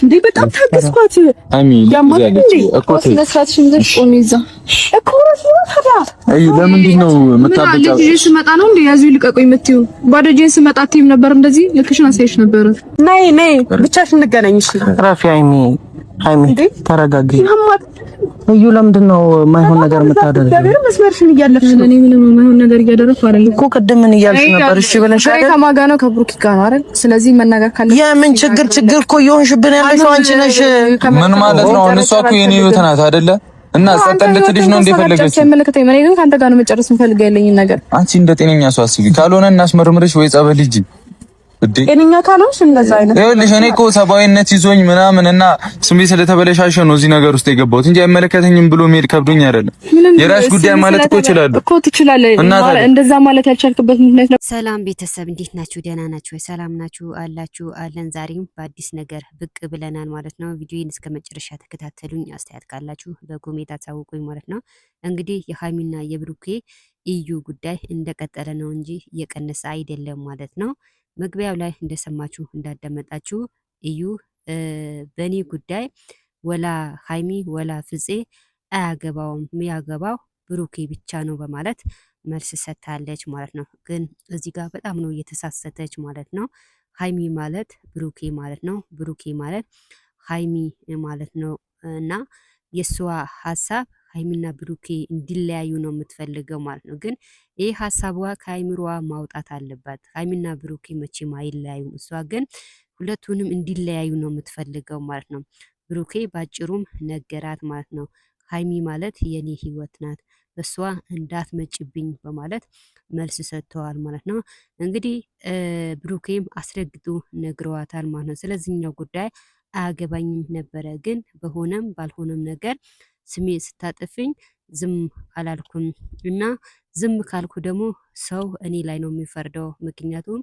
እንዴ በጣም ታገስኳት። ለምንድን ነው የምታበጫው? ስመጣ ነው እንዴ ያዙ ይልቀቁኝ የምትይው? ባዶ እጄን ስመጣ አትይም ነበር እንደዚህ? ልክሽን አሳይሽ ነበር። ነይ ብቻሽን እንገናኝ። እሺ ረፊ ሃይሚ ተረጋጊ። እዩ ለምንድን ነው የማይሆን ነገር የምታደርጊው? እግዚአብሔር መስመርሽን እያለፍሽ ነው። እኔ ምንም የማይሆን ነገር እያደረኩ አይደለም እኮ። ቅድም ምን እያልሽ ነበር? እሺ ብለሽ አይደል? ከማን ጋር ነው? ከብሩክ ጋር ነው አይደል? ስለዚህ መናገር ካለ የምን ችግር እኮ እየሆንሽብን ያለሽው አንቺ ነሽ። ምን ማለት ነው? እሷ እኮ የኔ ህይወት ናት አይደለ? እና ጸጥ እንድትልሽ ነው እንደፈለገች። ስለመለከተኝ እኔ ግን ካንተ ጋር ነው መጨረስ የምፈልገው ያለኝን ነገር። አንቺ እንደ ጤነኛ ሰው አስቢ። ካልሆነ እናስመርምርሽ ወይ ጸበል ሂጂ። ጤነኛ ካልሆንሽ እንደዛ አይነት ይኸውልሽ፣ እኔ እኮ ሰብአዊነት ይዞኝ ምናምን እና ስሜት ስለተበለሻሸ ነው እዚህ ነገር ውስጥ የገባሁት እንጂ አይመለከተኝም ብሎ መሄድ ከብዶኝ አይደለም። የራስ ጉዳይ ማለት እኮ ትችላለህ። እንደዛ ማለት ያልቻልክበት ምክንያት ነው። ሰላም ቤተሰብ እንዴት ናችሁ? ደህና ናችሁ? ሰላም ናችሁ? አላችሁ አለን። ዛሬም በአዲስ ነገር ብቅ ብለናል ማለት ነው። ቪዲዮን እስከ መጨረሻ ተከታተሉኝ። አስተያየት ካላችሁ በኮሜንት አሳውቁኝ ማለት ነው። እንግዲህ የሃይሚና የብሩኬ እዩ ጉዳይ እንደቀጠለ ነው እንጂ እየቀነሰ አይደለም ማለት ነው። መግቢያው ላይ እንደሰማችሁ እንዳዳመጣችሁ እዩ በእኔ ጉዳይ ወላ ሃይሚ ወላ ፍፄ አያገባውም፣ የሚያገባው ብሩኬ ብቻ ነው በማለት መልስ ሰጥታለች ማለት ነው። ግን እዚህ ጋር በጣም ነው እየተሳሰተች ማለት ነው። ሃይሚ ማለት ብሩኬ ማለት ነው፣ ብሩኬ ማለት ሃይሚ ማለት ነው። እና የእሷ ሀሳብ ሃይሚና ብሩኬ እንዲለያዩ ነው የምትፈልገው ማለት ነው። ግን ይህ ሀሳቧ ከአይምሮዋ ማውጣት አለባት። ሃይሚና ብሩኬ መቼም አይለያዩም። እሷ ግን ሁለቱንም እንዲለያዩ ነው የምትፈልገው ማለት ነው። ብሩኬ ባጭሩም ነገራት ማለት ነው። ሃይሚ ማለት የኔ ህይወት ናት፣ በሷ እንዳትመጭብኝ በማለት መልስ ሰጥተዋል ማለት ነው። እንግዲህ ብሩኬም አስረግጦ ነግረዋታል ማለት ነው። ስለዚህኛው ጉዳይ አያገባኝም ነበረ፣ ግን በሆነም ባልሆነም ነገር ስሜ ስታጠፍኝ ዝም አላልኩም እና ዝም ካልኩ ደግሞ ሰው እኔ ላይ ነው የሚፈርደው። ምክንያቱም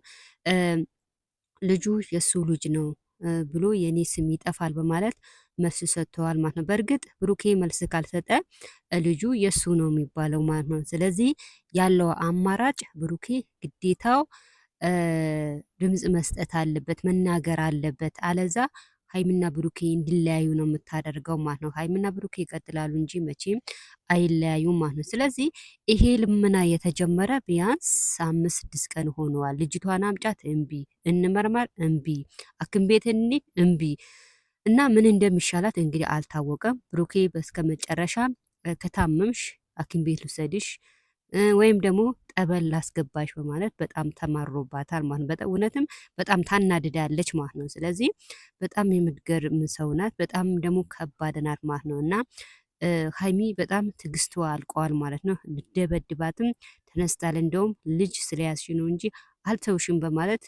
ልጁ የሱ ልጅ ነው ብሎ የኔ ስም ይጠፋል በማለት መልስ ሰጥተዋል ማለት ነው። በእርግጥ ብሩኬ መልስ ካልሰጠ ልጁ የሱ ነው የሚባለው ማለት ነው። ስለዚህ ያለው አማራጭ ብሩኬ ግዴታው ድምጽ መስጠት አለበት፣ መናገር አለበት። አለዛ ሃይሚና ብሩኬ እንዲለያዩ ነው የምታደርገው ማለት ነው። ሃይሚና ብሩኬ ይቀጥላሉ እንጂ መቼም አይለያዩም ማለት ነው። ስለዚህ ይሄ ልመና የተጀመረ ቢያንስ 5-6 ቀን ሆነዋል። ልጅቷን አምጫት እምቢ፣ እንመርመር እምቢ፣ ሐኪም ቤት እንሂድ እምቢ እና ምን እንደሚሻላት እንግዲህ አልታወቀም። ብሩኬ በስከ መጨረሻ ከታመምሽ ሐኪም ቤት ልውሰድሽ ወይም ደግሞ ጠበል ላስገባሽ በማለት በጣም ተማሮባታል ማለት ነው። እውነትም በጣም ታናድዳለች ማለት ነው። ስለዚህ በጣም የምትገርም ሰው ናት። በጣም ደግሞ ከባድ ናት ማለት ነው። እና ሃይሚ በጣም ትግስቷ አልቀዋል ማለት ነው። ልደበድባትም ተነስታል። እንደውም ልጅ ስለያዝሽ ነው እንጂ አልተውሽም በማለት